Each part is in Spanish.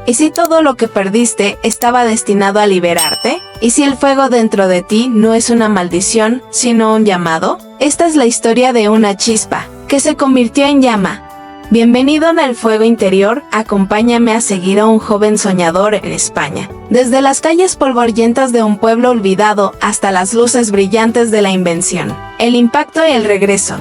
¿Y si todo lo que perdiste estaba destinado a liberarte? ¿Y si el fuego dentro de ti no es una maldición, sino un llamado? Esta es la historia de una chispa, que se convirtió en llama. Bienvenido en el fuego interior, acompáñame a seguir a un joven soñador en España. Desde las calles polvorientas de un pueblo olvidado hasta las luces brillantes de la invención, el impacto y el regreso.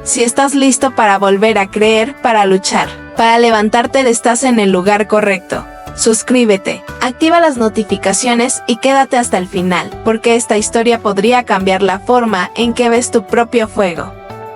Si estás listo para volver a creer, para luchar, para levantarte, estás en el lugar correcto. Suscríbete, activa las notificaciones y quédate hasta el final, porque esta historia podría cambiar la forma en que ves tu propio fuego.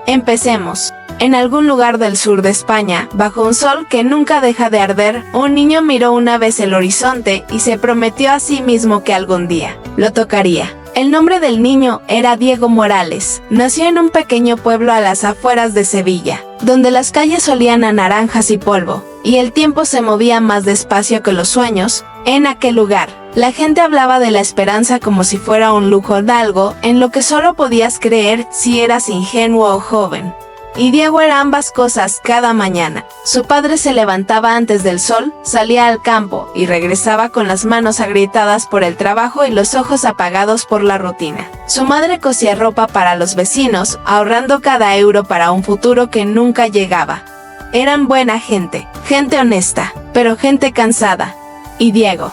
Empecemos. En algún lugar del sur de España, bajo un sol que nunca deja de arder, un niño miró una vez el horizonte y se prometió a sí mismo que algún día lo tocaría. El nombre del niño era Diego Morales. Nació en un pequeño pueblo a las afueras de Sevilla, donde las calles olían a naranjas y polvo, y el tiempo se movía más despacio que los sueños. En aquel lugar, la gente hablaba de la esperanza como si fuera un lujo de algo en lo que solo podías creer si eras ingenuo o joven. Y Diego era ambas cosas cada mañana. Su padre se levantaba antes del sol, salía al campo y regresaba con las manos agrietadas por el trabajo y los ojos apagados por la rutina. Su madre cosía ropa para los vecinos, ahorrando cada euro para un futuro que nunca llegaba. Eran buena gente, gente honesta, pero gente cansada. Y Diego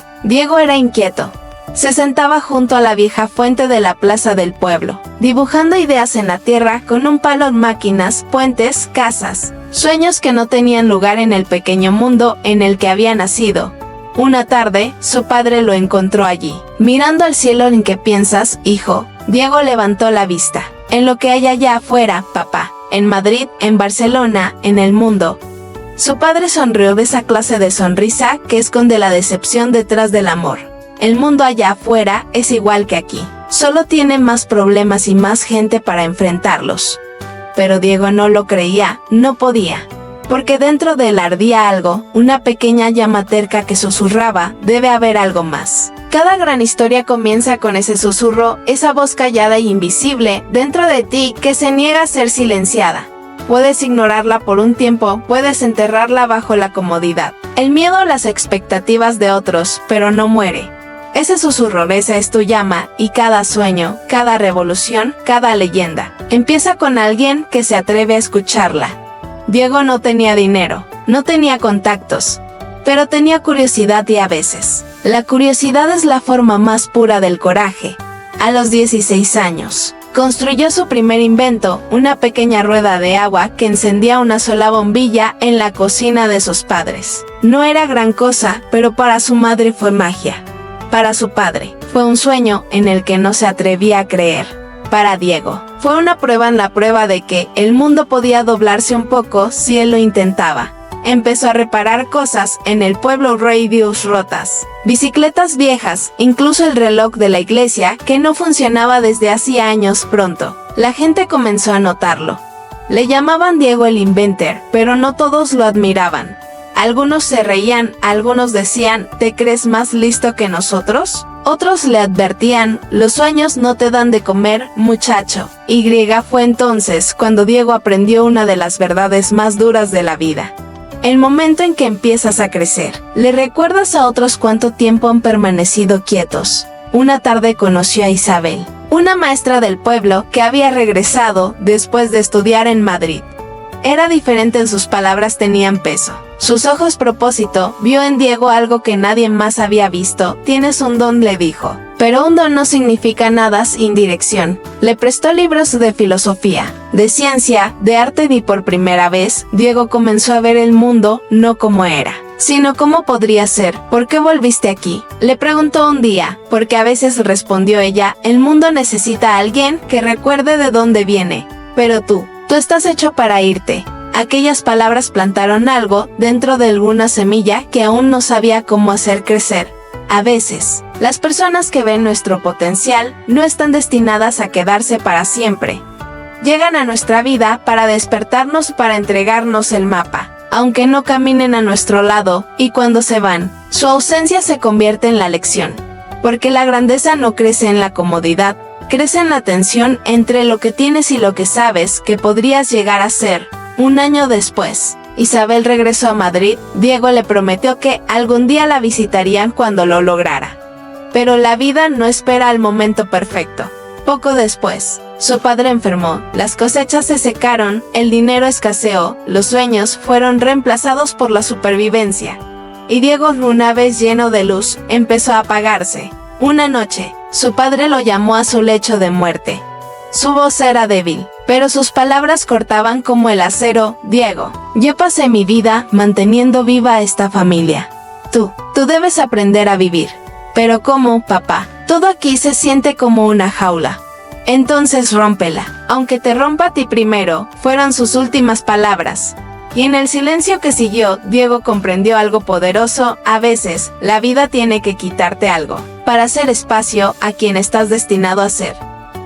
era inquieto. Se sentaba junto a la vieja fuente de la plaza del pueblo, dibujando ideas en la tierra con un palo en máquinas, puentes, casas, sueños que no tenían lugar en el pequeño mundo en el que había nacido. Una tarde, su padre lo encontró allí. Mirando al cielo, ¿en qué piensas, hijo? Diego levantó la vista. En lo que hay allá afuera, papá. En Madrid, en Barcelona, en el mundo. Su padre sonrió de esa clase de sonrisa que esconde la decepción detrás del amor. El mundo allá afuera es igual que aquí, solo tiene más problemas y más gente para enfrentarlos. Pero Diego no lo creía, no podía, porque dentro de él ardía algo, una pequeña llama terca que susurraba, debe haber algo más. Cada gran historia comienza con ese susurro, esa voz callada e invisible dentro de ti que se niega a ser silenciada. Puedes ignorarla por un tiempo, puedes enterrarla bajo la comodidad, el miedo o las expectativas de otros, pero no muere. Ese susurro, esa es tu llama, y cada sueño, cada revolución, cada leyenda, empieza con alguien que se atreve a escucharla. Diego no tenía dinero, no tenía contactos, pero tenía curiosidad y a veces, la curiosidad es la forma más pura del coraje. A los 16 años, construyó su primer invento, una pequeña rueda de agua que encendía una sola bombilla en la cocina de sus padres. No era gran cosa, pero para su madre fue magia. Para su padre, fue un sueño en el que no se atrevía a creer. Para Diego, fue una prueba en la prueba de que el mundo podía doblarse un poco si él lo intentaba. Empezó a reparar cosas en el pueblo, radios rotas, bicicletas viejas, incluso el reloj de la iglesia que no funcionaba desde hacía años. Pronto, la gente comenzó a notarlo. Le llamaban Diego el Inventor, pero no todos lo admiraban. Algunos se reían, algunos decían, ¿te crees más listo que nosotros? Otros le advertían, los sueños no te dan de comer, muchacho. Fue entonces cuando Diego aprendió una de las verdades más duras de la vida. El momento en que empiezas a crecer, ¿le recuerdas a otros cuánto tiempo han permanecido quietos? Una tarde conoció a Isabel, una maestra del pueblo que había regresado después de estudiar en Madrid. Era diferente, en sus palabras tenían peso. Sus ojos propósito, vio en Diego algo que nadie más había visto. Tienes un don, le dijo. Pero un don no significa nada sin dirección. Le prestó libros de filosofía, de ciencia, de arte y por primera vez, Diego comenzó a ver el mundo no como era, sino cómo podría ser. ¿Por qué volviste aquí?, le preguntó un día. Porque a veces, respondió ella, el mundo necesita a alguien que recuerde de dónde viene. Pero tú estás hecho para irte. Aquellas palabras plantaron algo dentro de alguna semilla que aún no sabía cómo hacer crecer. A veces, las personas que ven nuestro potencial no están destinadas a quedarse para siempre. Llegan a nuestra vida para despertarnos, para entregarnos el mapa, aunque no caminen a nuestro lado, y cuando se van, su ausencia se convierte en la lección. Porque la grandeza no crece en la comodidad, crece en la tensión entre lo que tienes y lo que sabes que podrías llegar a ser un año después. Isabel regresó a Madrid, Diego le prometió que algún día la visitarían cuando lo lograra. Pero la vida no espera al momento perfecto. Poco después, su padre enfermó, las cosechas se secaron, el dinero escaseó, los sueños fueron reemplazados por la supervivencia. Y Diego, una vez lleno de luz, empezó a apagarse. Una noche, su padre lo llamó a su lecho de muerte. Su voz era débil, pero sus palabras cortaban como el acero. Diego, yo pasé mi vida manteniendo viva a esta familia. Tú debes aprender a vivir. Pero ¿cómo, papá? Todo aquí se siente como una jaula. Entonces rómpela. Aunque te rompa a ti primero, fueron sus últimas palabras. Y en el silencio que siguió, Diego comprendió algo poderoso. A veces, la vida tiene que quitarte algo, para hacer espacio a quien estás destinado a ser.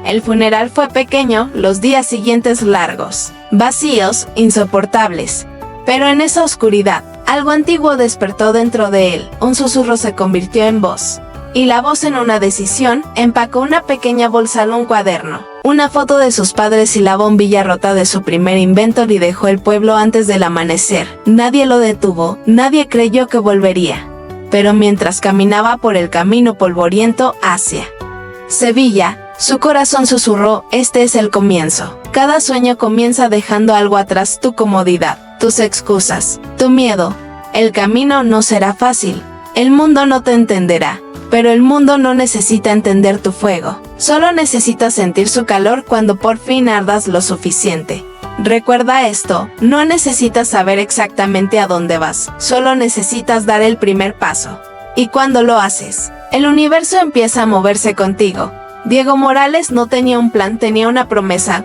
El funeral fue pequeño, los días siguientes largos, vacíos, insoportables. Pero en esa oscuridad, algo antiguo despertó dentro de él, un susurro se convirtió en voz. Y la voz, en una decisión, empacó una pequeña bolsa en un cuaderno, una foto de sus padres y la bombilla rota de su primer invento, y dejó el pueblo antes del amanecer. Nadie lo detuvo, nadie creyó que volvería. Pero mientras caminaba por el camino polvoriento hacia Sevilla, su corazón susurró: este es el comienzo. Cada sueño comienza dejando algo atrás, tu comodidad, tus excusas, tu miedo. El camino no será fácil, el mundo no te entenderá, pero el mundo no necesita entender tu fuego. Solo necesitas sentir su calor cuando por fin ardas lo suficiente. Recuerda esto, no necesitas saber exactamente a dónde vas, solo necesitas dar el primer paso. Y cuando lo haces, el universo empieza a moverse contigo. Diego Morales no tenía un plan, tenía una promesa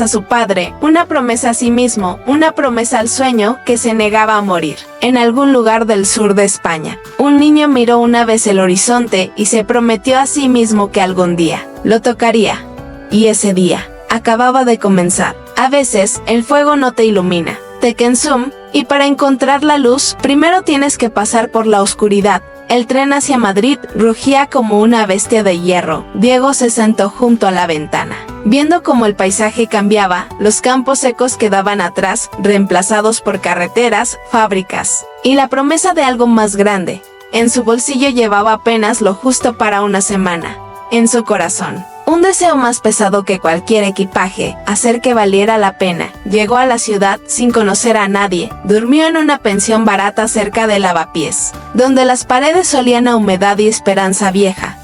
a su padre, una promesa a sí mismo, una promesa al sueño que se negaba a morir. En algún lugar del sur de España, un niño miró una vez el horizonte y se prometió a sí mismo que algún día lo tocaría. Y ese día acababa de comenzar. A veces, el fuego no te ilumina, te consume, y para encontrar la luz, primero tienes que pasar por la oscuridad. El tren hacia Madrid rugía como una bestia de hierro. Diego se sentó junto a la ventana, viendo cómo el paisaje cambiaba, los campos secos quedaban atrás, reemplazados por carreteras, fábricas, y la promesa de algo más grande. En su bolsillo llevaba apenas lo justo para una semana. En su corazón, un deseo más pesado que cualquier equipaje, hacer que valiera la pena. Llegó a la ciudad sin conocer a nadie, durmió en una pensión barata cerca de Lavapiés, donde las paredes olían a humedad y esperanza vieja.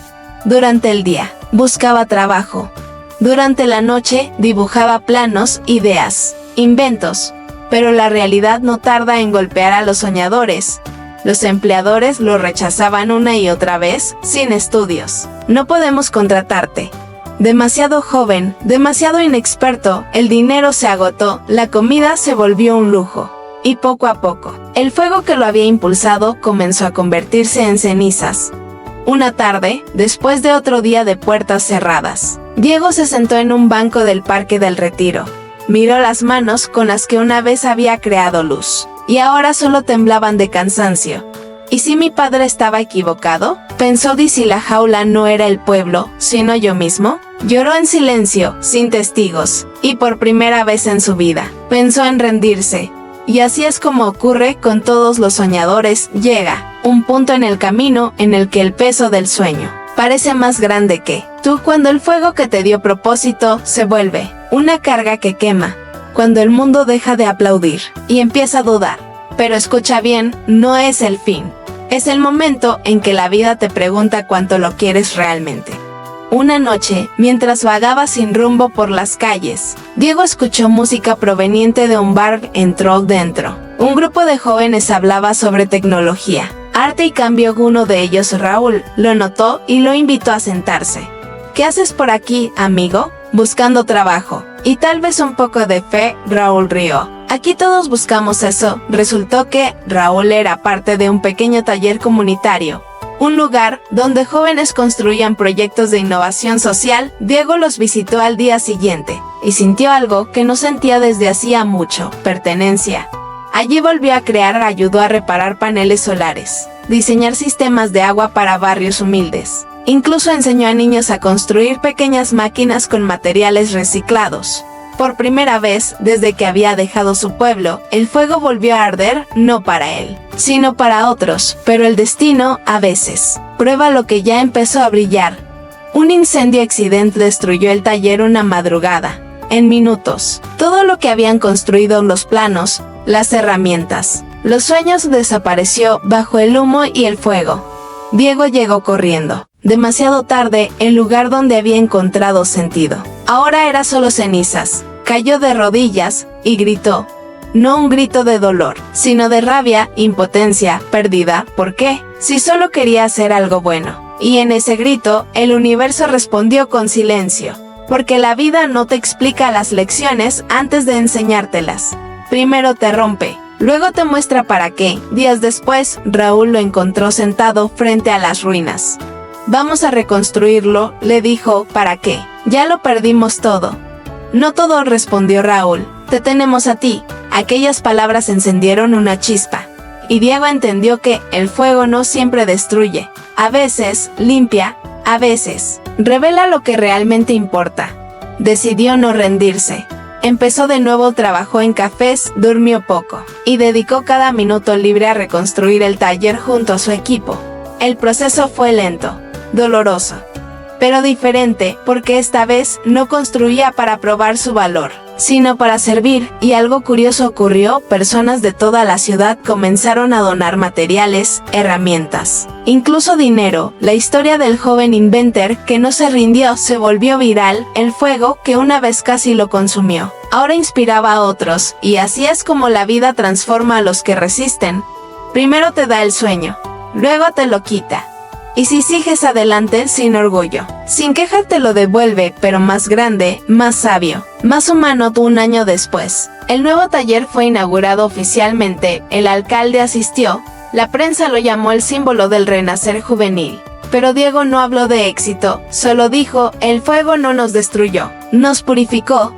Durante el día, buscaba trabajo. Durante la noche, dibujaba planos, ideas, inventos. Pero la realidad no tarda en golpear a los soñadores. Los empleadores lo rechazaban una y otra vez, sin estudios. No podemos contratarte. Demasiado joven, demasiado inexperto, el dinero se agotó, la comida se volvió un lujo. Y poco a poco, el fuego que lo había impulsado comenzó a convertirse en cenizas. Una tarde, después de otro día de puertas cerradas, Diego se sentó en un banco del Parque del Retiro. Miró las manos con las que una vez había creado luz, y ahora solo temblaban de cansancio. ¿Y si mi padre estaba equivocado? Pensó. ¿Y si la jaula no era el pueblo, sino yo mismo? Lloró en silencio, sin testigos, y por primera vez en su vida, pensó en rendirse. Y así es como ocurre con todos los soñadores, llega un punto en el camino en el que el peso del sueño parece más grande que tú, cuando el fuego que te dio propósito se vuelve una carga que quema, cuando el mundo deja de aplaudir y empieza a dudar. Pero escucha bien, no es el fin. Es el momento en que la vida te pregunta cuánto lo quieres realmente. Una noche, mientras vagaba sin rumbo por las calles, Diego escuchó música proveniente de un bar. Entró dentro. Un grupo de jóvenes hablaba sobre tecnología, arte y cambio. Uno de ellos, Raúl, lo notó y lo invitó a sentarse. ¿Qué haces por aquí, amigo? Buscando trabajo. Y tal vez un poco de fe. Raúl rió. Aquí todos buscamos eso. Resultó que Raúl era parte de un pequeño taller comunitario, un lugar donde jóvenes construían proyectos de innovación social. Diego los visitó al día siguiente y sintió algo que no sentía desde hacía mucho: pertenencia. Allí volvió a crear, ayudó a reparar paneles solares, diseñar sistemas de agua para barrios humildes. Incluso enseñó a niños a construir pequeñas máquinas con materiales reciclados. Por primera vez desde que había dejado su pueblo, el fuego volvió a arder, no para él, sino para otros, pero el destino, a veces, prueba lo que ya empezó a brillar. Un incendio accidente destruyó el taller una madrugada. En minutos, todo lo que habían construido, los planos, las herramientas, los sueños, desapareció bajo el humo y el fuego. Diego llegó corriendo. Demasiado tarde, el lugar donde había encontrado sentido. Ahora era solo cenizas. Cayó de rodillas y gritó. No un grito de dolor, sino de rabia, impotencia, pérdida. ¿Por qué? Si solo quería hacer algo bueno. Y en ese grito, el universo respondió con silencio. Porque la vida no te explica las lecciones antes de enseñártelas. Primero te rompe, luego te muestra para qué. Días después, Raúl lo encontró sentado frente a las ruinas. Vamos a reconstruirlo, le dijo. ¿Para qué? Ya lo perdimos todo. No todo, respondió Raúl. Te tenemos a ti. Aquellas palabras encendieron una chispa. Y Diego entendió que el fuego no siempre destruye. A veces, limpia, a veces, revela lo que realmente importa. Decidió no rendirse. Empezó de nuevo, trabajó en cafés, durmió poco. Y dedicó cada minuto libre a reconstruir el taller junto a su equipo. El proceso fue lento. Doloroso, pero diferente, porque esta vez no construía para probar su valor, sino para servir, y algo curioso ocurrió. Personas de toda la ciudad comenzaron a donar materiales, herramientas, incluso dinero. La historia del joven inventor que no se rindió se volvió viral. El fuego, que una vez casi lo consumió, ahora inspiraba a otros, y así es como la vida transforma a los que resisten. Primero te da el sueño, luego te lo quita. Y si sigues adelante sin orgullo, sin queja, te lo devuelve, pero más grande, más sabio, más humano. Un año después, el nuevo taller fue inaugurado oficialmente, el alcalde asistió, la prensa lo llamó el símbolo del renacer juvenil. Pero Diego no habló de éxito, solo dijo, el fuego no nos destruyó, nos purificó.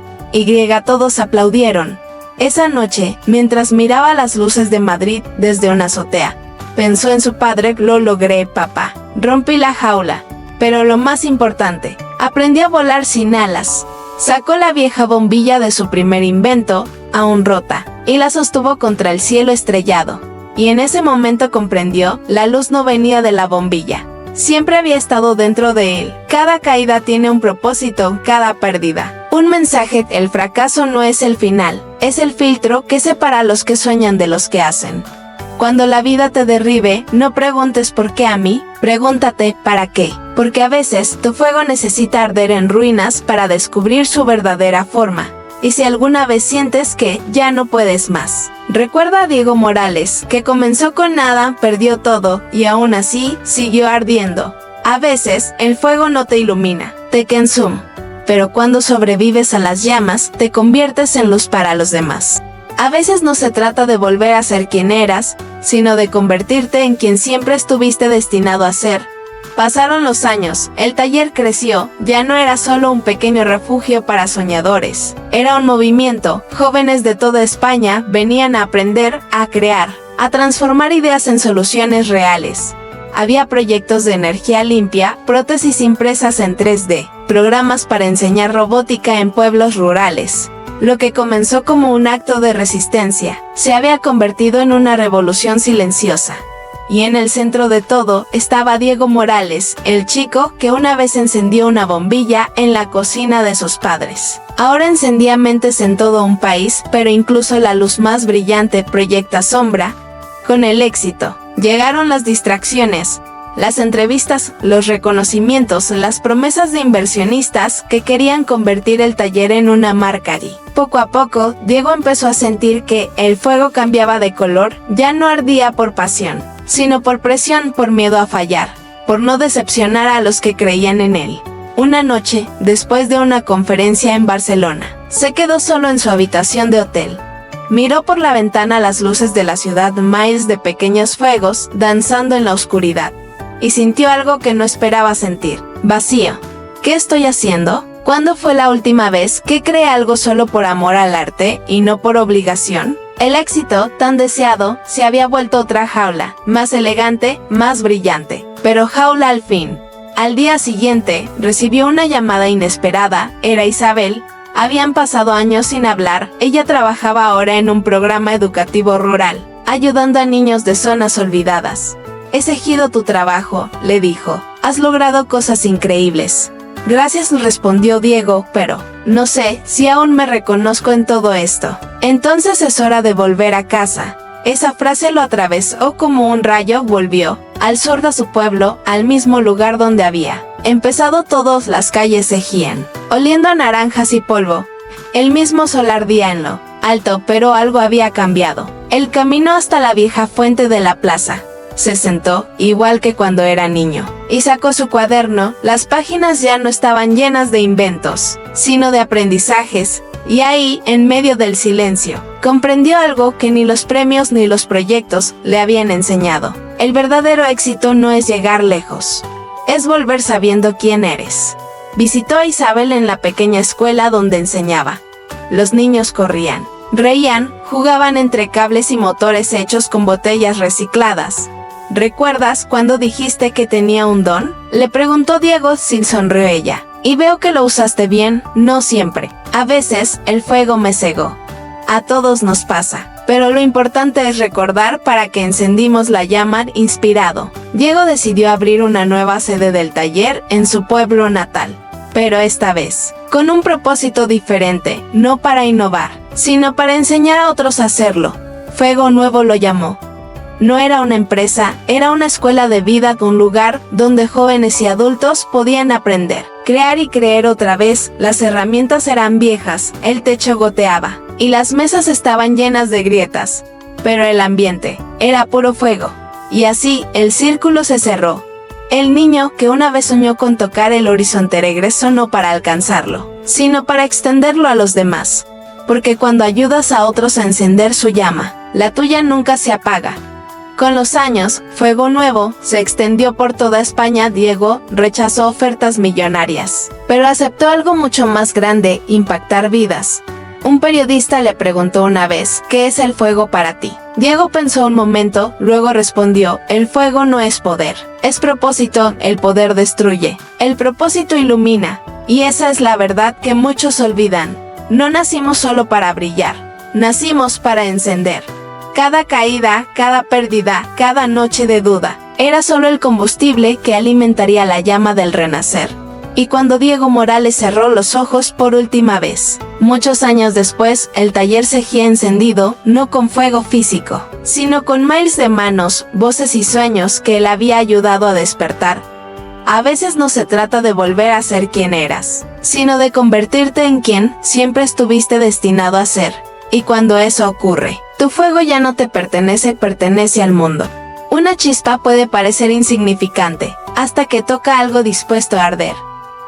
Todos aplaudieron. Esa noche, mientras miraba las luces de Madrid desde una azotea, pensó en su padre. Lo logré, papá. Rompí la jaula. Pero lo más importante, aprendí a volar sin alas. Sacó la vieja bombilla de su primer invento, aún rota, y la sostuvo contra el cielo estrellado. Y en ese momento comprendió, la luz no venía de la bombilla. Siempre había estado dentro de él. Cada caída tiene un propósito, cada pérdida un mensaje. El fracaso no es el final, es el filtro que separa a los que sueñan de los que hacen. Cuando la vida te derribe, no preguntes por qué a mí, pregúntate para qué. Porque a veces tu fuego necesita arder en ruinas para descubrir su verdadera forma. Y si alguna vez sientes que ya no puedes más, recuerda a Diego Morales, que comenzó con nada, perdió todo, y aún así, siguió ardiendo. A veces, el fuego no te ilumina, te consume. Pero cuando sobrevives a las llamas, te conviertes en luz para los demás. A veces no se trata de volver a ser quien eras, sino de convertirte en quien siempre estuviste destinado a ser. Pasaron los años, el taller creció, ya no era solo un pequeño refugio para soñadores, era un movimiento. Jóvenes de toda España venían a aprender, a crear, a transformar ideas en soluciones reales. Había proyectos de energía limpia, prótesis impresas en 3D, programas para enseñar robótica en pueblos rurales. Lo que comenzó como un acto de resistencia, se había convertido en una revolución silenciosa. Y en el centro de todo estaba Diego Morales, el chico que una vez encendió una bombilla en la cocina de sus padres. Ahora encendía mentes en todo un país, pero incluso la luz más brillante proyecta sombra. Con el éxito, llegaron las distracciones, las entrevistas, los reconocimientos, las promesas de inversionistas que querían convertir el taller en una marca. Y poco a poco, Diego empezó a sentir que el fuego cambiaba de color, ya no ardía por pasión, sino por presión, por miedo a fallar, por no decepcionar a los que creían en él. Una noche, después de una conferencia en Barcelona, se quedó solo en su habitación de hotel. Miró por la ventana las luces de la ciudad, miles de pequeños fuegos danzando en la oscuridad. Y sintió algo que no esperaba sentir, vacío. ¿Qué estoy haciendo? ¿Cuándo fue la última vez que creé algo solo por amor al arte y no por obligación? El éxito, tan deseado, se había vuelto otra jaula, más elegante, más brillante, pero jaula al fin. Al día siguiente, recibió una llamada inesperada. Era Isabel, Habían pasado años sin hablar. Ella trabajaba ahora en un programa educativo rural, ayudando a niños de zonas olvidadas. He seguido tu trabajo, le dijo. Has logrado cosas increíbles. Gracias, respondió Diego, pero no sé si aún me reconozco en todo esto. Entonces es hora de volver a casa. Esa frase lo atravesó como un rayo. Volvió al sur de su pueblo, al mismo lugar donde había empezado. Todas las calles seguían oliendo a naranjas y polvo. El mismo sol ardía en lo alto, pero algo había cambiado. El camino hasta la vieja fuente de la plaza. Se sentó, igual que cuando era niño, y sacó su cuaderno. Las páginas ya no estaban llenas de inventos, sino de aprendizajes. Y ahí, en medio del silencio, comprendió algo que ni los premios ni los proyectos le habían enseñado. El verdadero éxito no es llegar lejos, es volver sabiendo quién eres. Visitó a Isabel en la pequeña escuela donde enseñaba. Los niños corrían, reían, jugaban entre cables y motores hechos con botellas recicladas. ¿Recuerdas cuando dijiste que tenía un don?, le preguntó Diego. Sí, sonrió ella. Y veo que lo usaste bien. No siempre. A veces, el fuego me cegó. A todos nos pasa. Pero lo importante es recordar para qué encendimos la llama. Inspirado, Diego decidió abrir una nueva sede del taller en su pueblo natal. Pero esta vez, con un propósito diferente, no para innovar, sino para enseñar a otros a hacerlo. Fuego Nuevo lo llamó. No era una empresa, era una escuela de vida, un lugar donde jóvenes y adultos podían aprender, crear y creer otra vez. Las herramientas eran viejas, el techo goteaba, y las mesas estaban llenas de grietas. Pero el ambiente era puro fuego. Y así, el círculo se cerró. El niño que una vez soñó con tocar el horizonte regresó no para alcanzarlo, sino para extenderlo a los demás. Porque cuando ayudas a otros a encender su llama, la tuya nunca se apaga. Con los años, Fuego Nuevo se extendió por toda España. Diego rechazó ofertas millonarias, pero aceptó algo mucho más grande: impactar vidas. Un periodista le preguntó una vez: ¿qué es el fuego para ti? Diego pensó un momento, luego respondió: el fuego no es poder, es propósito. El poder destruye, el propósito ilumina. Y esa es la verdad que muchos olvidan. No nacimos solo para brillar, nacimos para encender. Cada caída, cada pérdida, cada noche de duda, era solo el combustible que alimentaría la llama del renacer. Y cuando Diego Morales cerró los ojos por última vez, muchos años después, el taller seguía encendido, no con fuego físico, sino con miles de manos, voces y sueños que él había ayudado a despertar. A veces no se trata de volver a ser quien eras, sino de convertirte en quien siempre estuviste destinado a ser. Y cuando eso ocurre, tu fuego ya no te pertenece, pertenece al mundo. Una chispa puede parecer insignificante, hasta que toca algo dispuesto a arder.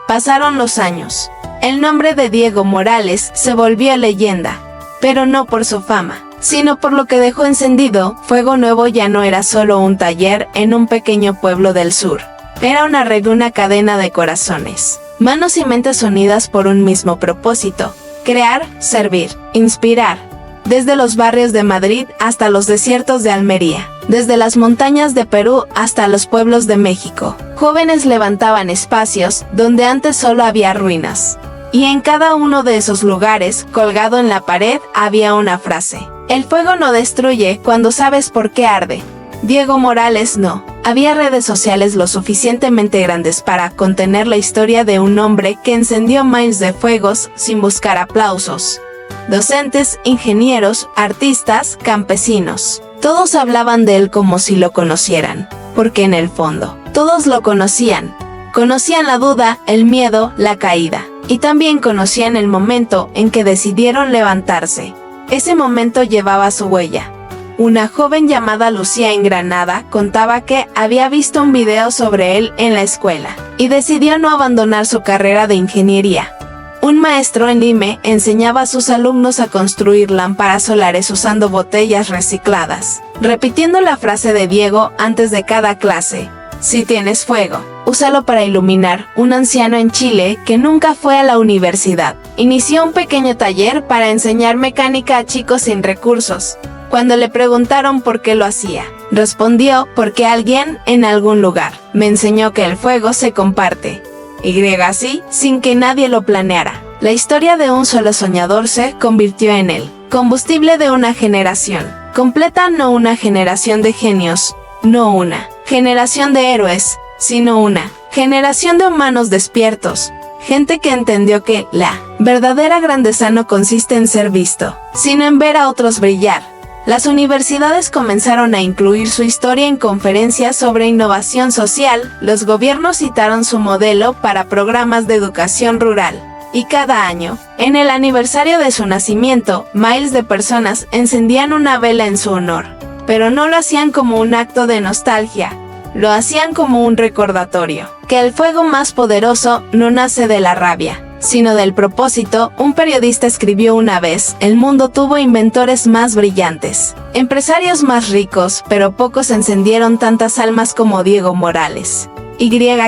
Pasaron los años. El nombre de Diego Morales se volvió leyenda, pero no por su fama, sino por lo que dejó encendido. Fuego Nuevo ya no era solo un taller en un pequeño pueblo del sur. Era una red, una cadena de corazones, manos y mentes unidas por un mismo propósito: crear, servir, inspirar. Desde los barrios de Madrid hasta los desiertos de Almería, desde las montañas de Perú hasta los pueblos de México, jóvenes levantaban espacios donde antes solo había ruinas. Y en cada uno de esos lugares, colgado en la pared, había una frase: el fuego no destruye cuando sabes por qué arde. Diego Morales no. Había redes sociales lo suficientemente grandes para contener la historia de un hombre que encendió miles de fuegos sin buscar aplausos. Docentes, ingenieros, artistas, campesinos, todos hablaban de él como si lo conocieran, porque en el fondo, todos lo conocían. Conocían la duda, el miedo, la caída, y también conocían el momento en que decidieron levantarse. Ese momento llevaba su huella. Una joven llamada Lucía en Granada contaba que había visto un video sobre él en la escuela y decidió no abandonar su carrera de ingeniería. Un maestro en Lime enseñaba a sus alumnos a construir lámparas solares usando botellas recicladas, repitiendo la frase de Diego antes de cada clase: si tienes fuego, úsalo para iluminar. Un anciano en Chile que nunca fue a la universidad inició un pequeño taller para enseñar mecánica a chicos sin recursos. Cuando le preguntaron por qué lo hacía, respondió: porque alguien, en algún lugar, me enseñó que el fuego se comparte. Y así, sin que nadie lo planeara, La historia de un solo soñador se convirtió en el combustible de una generación completa, no una generación de genios, no una generación de héroes, sino una generación de humanos despiertos, gente que entendió que la verdadera grandeza no consiste en ser visto, sino en ver a otros brillar. Las universidades comenzaron a incluir su historia en conferencias sobre innovación social, los gobiernos citaron su modelo para programas de educación rural, y cada año, en el aniversario de su nacimiento, miles de personas encendían una vela en su honor. Pero no lo hacían como un acto de nostalgia, lo hacían como un recordatorio, que el fuego más poderoso no nace de la rabia, sino del propósito. Un periodista escribió una vez: el mundo tuvo inventores más brillantes, empresarios más ricos, pero pocos encendieron tantas almas como Diego Morales.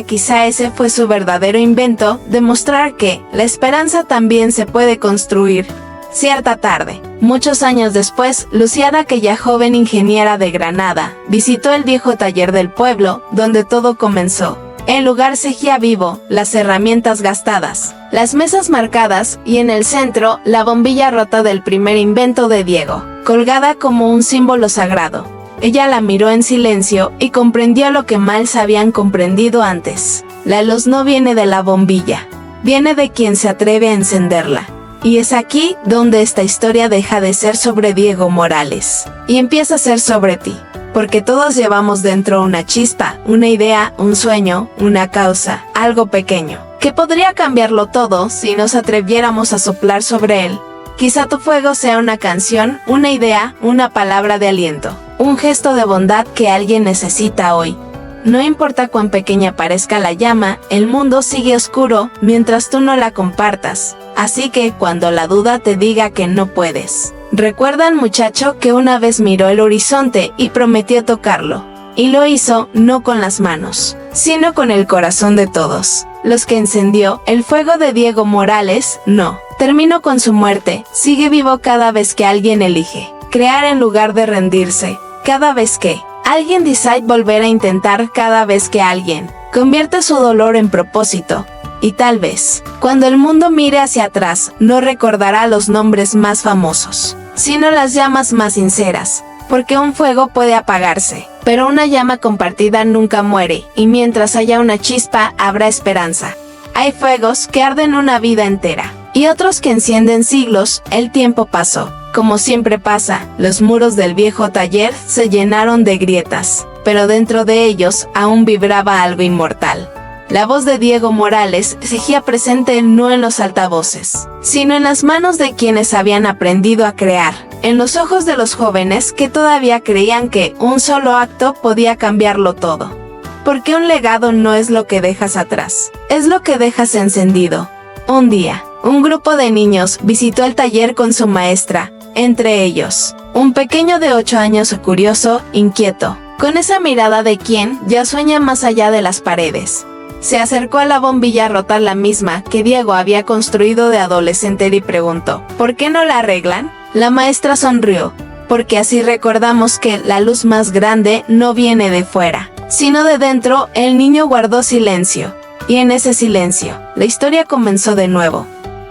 Quizá ese fue su verdadero invento, demostrar que la esperanza también se puede construir. Cierta tarde, muchos años después, Luciana, aquella joven ingeniera de Granada, visitó el viejo taller del pueblo, donde todo comenzó. El lugar seguía vivo, las herramientas gastadas, las mesas marcadas, y en el centro, la bombilla rota del primer invento de Diego, colgada como un símbolo sagrado. Ella la miró en silencio y comprendió lo que mal se habían comprendido antes. La luz no viene de la bombilla, viene de quien se atreve a encenderla. Y es aquí donde esta historia deja de ser sobre Diego Morales y empieza a ser sobre ti. Porque todos llevamos dentro una chispa, una idea, un sueño, una causa, algo pequeño, que podría cambiarlo todo si nos atreviéramos a soplar sobre él. Quizá tu fuego sea una canción, una idea, una palabra de aliento, un gesto de bondad que alguien necesita hoy. No importa cuán pequeña parezca la llama, el mundo sigue oscuro mientras tú no la compartas. Así que cuando la duda te diga que no puedes, recuerda al muchacho que una vez miró el horizonte y prometió tocarlo. Y lo hizo no con las manos, sino con el corazón de todos. Los que encendió el fuego de Diego Morales, no terminó con su muerte, sigue vivo cada vez que alguien elige crear en lugar de rendirse, cada vez que alguien decide volver a intentar, cada vez que alguien convierte su dolor en propósito. Y tal vez, cuando el mundo mire hacia atrás, no recordará los nombres más famosos, sino las llamas más sinceras, porque un fuego puede apagarse, pero una llama compartida nunca muere, y mientras haya una chispa, habrá esperanza. Hay fuegos que arden una vida entera, y otros que encienden siglos. El tiempo pasó. Como siempre pasa, los muros del viejo taller se llenaron de grietas, pero dentro de ellos aún vibraba algo inmortal. La voz de Diego Morales seguía presente no en los altavoces, sino en las manos de quienes habían aprendido a crear, en los ojos de los jóvenes que todavía creían que un solo acto podía cambiarlo todo. Porque un legado no es lo que dejas atrás, es lo que dejas encendido. Un día, un grupo de niños visitó el taller con su maestra, entre ellos, un pequeño de 8 años curioso, inquieto, con esa mirada de quien ya sueña más allá de las paredes. Se acercó a la bombilla rota, la misma que Diego había construido de adolescente, y preguntó: ¿por qué no la arreglan? La maestra sonrió: porque así recordamos que la luz más grande no viene de fuera, sino de dentro. El niño guardó silencio, y en ese silencio, la historia comenzó de nuevo.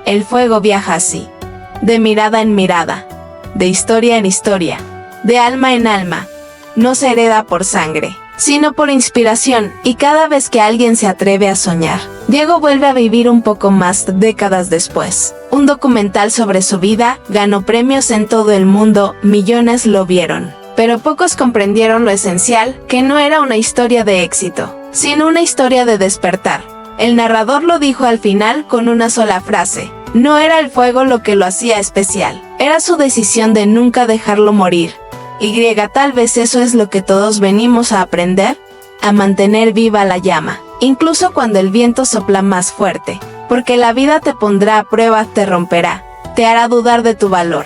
El fuego viaja así, de mirada en mirada, de historia en historia, de alma en alma. No se hereda por sangre, sino por inspiración, y cada vez que alguien se atreve a soñar, Diego vuelve a vivir un poco más. Décadas después, un documental sobre su vida ganó premios en todo el mundo, millones lo vieron, pero pocos comprendieron lo esencial, que no era una historia de éxito, sino una historia de despertar. El narrador lo dijo al final con una sola frase: no era el fuego lo que lo hacía especial, era su decisión de nunca dejarlo morir. Tal vez eso es lo que todos venimos a aprender, a mantener viva la llama, incluso cuando el viento sopla más fuerte, porque la vida te pondrá a prueba, te romperá, te hará dudar de tu valor.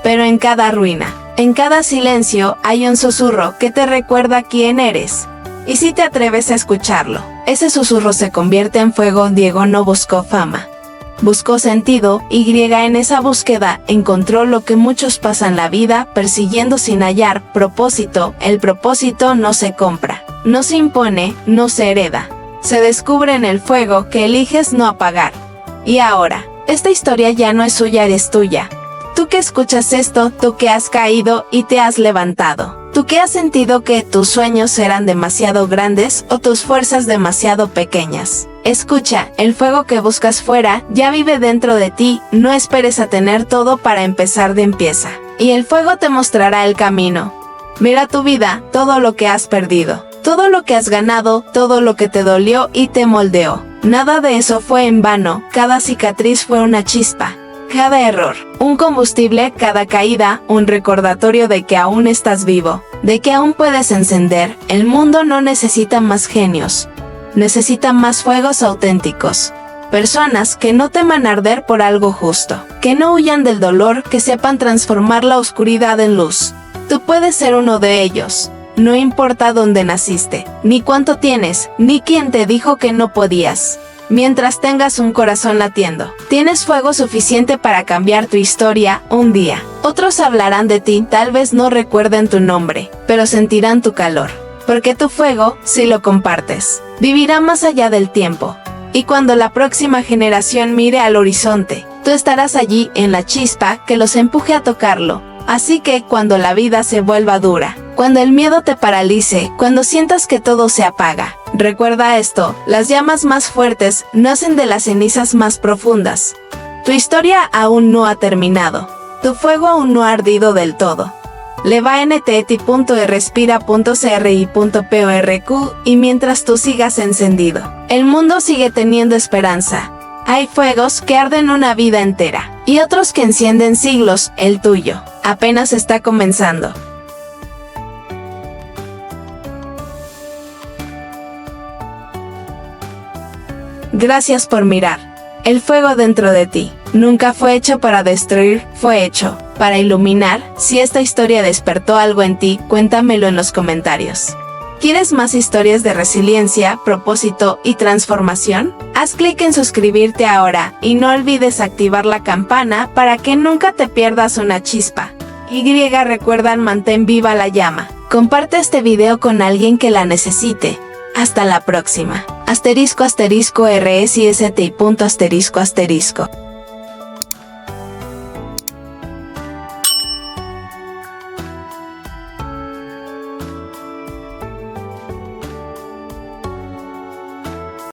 Pero en cada ruina, en cada silencio, hay un susurro que te recuerda quién eres. Y si te atreves a escucharlo, ese susurro se convierte en fuego. Diego no buscó fama, buscó sentido, y en esa búsqueda encontró lo que muchos pasan la vida persiguiendo sin hallar: propósito. El propósito no se compra, no se impone, no se hereda, se descubre en el fuego que eliges no apagar. Y ahora, Esta historia ya no es suya, eres tuya. Tú que escuchas esto, tú que has caído y te has levantado. Tú que has sentido que tus sueños eran demasiado grandes o tus fuerzas demasiado pequeñas. Escucha, el fuego que buscas fuera ya vive dentro de ti, no esperes a tener todo para empezar de empieza. Y el fuego te mostrará el camino. Mira tu vida, todo lo que has perdido, todo lo que has ganado, todo lo que te dolió y te moldeó. Nada de eso fue en vano, cada cicatriz fue una chispa. Cada error, un combustible, cada caída, un recordatorio de que aún estás vivo, de que aún puedes encender. El mundo no necesita más genios, necesita más fuegos auténticos. Personas que no teman arder por algo justo, que no huyan del dolor, que sepan transformar la oscuridad en luz. Tú puedes ser uno de ellos. No importa dónde naciste, ni cuánto tienes, ni quién te dijo que no podías. Mientras tengas un corazón latiendo, tienes fuego suficiente para cambiar tu historia un día. Otros hablarán de ti, tal vez no recuerden tu nombre, pero sentirán tu calor. Porque tu fuego, si lo compartes, vivirá más allá del tiempo. Y cuando la próxima generación mire al horizonte, tú estarás allí en la chispa que los empuje a tocarlo. Así que cuando la vida se vuelva dura, cuando el miedo te paralice, cuando sientas que todo se apaga, recuerda esto, las llamas más fuertes nacen de las cenizas más profundas. Tu historia aún no ha terminado, tu fuego aún no ha ardido del todo. levanteti.respira.cri.porq y mientras tú sigas encendido, el mundo sigue teniendo esperanza. Hay fuegos que arden una vida entera, y otros que encienden siglos, el tuyo apenas está comenzando. Gracias por mirar. El fuego dentro de ti nunca fue hecho para destruir, fue hecho para iluminar. Si esta historia despertó algo en ti, cuéntamelo en los comentarios. ¿Quieres más historias de resiliencia, propósito y transformación? Haz clic en suscribirte ahora y no olvides activar la campana para que nunca te pierdas una chispa. Recuerdan, mantén viva la llama. Comparte este video con alguien que la necesite. Hasta la próxima. **RSIST y punto **.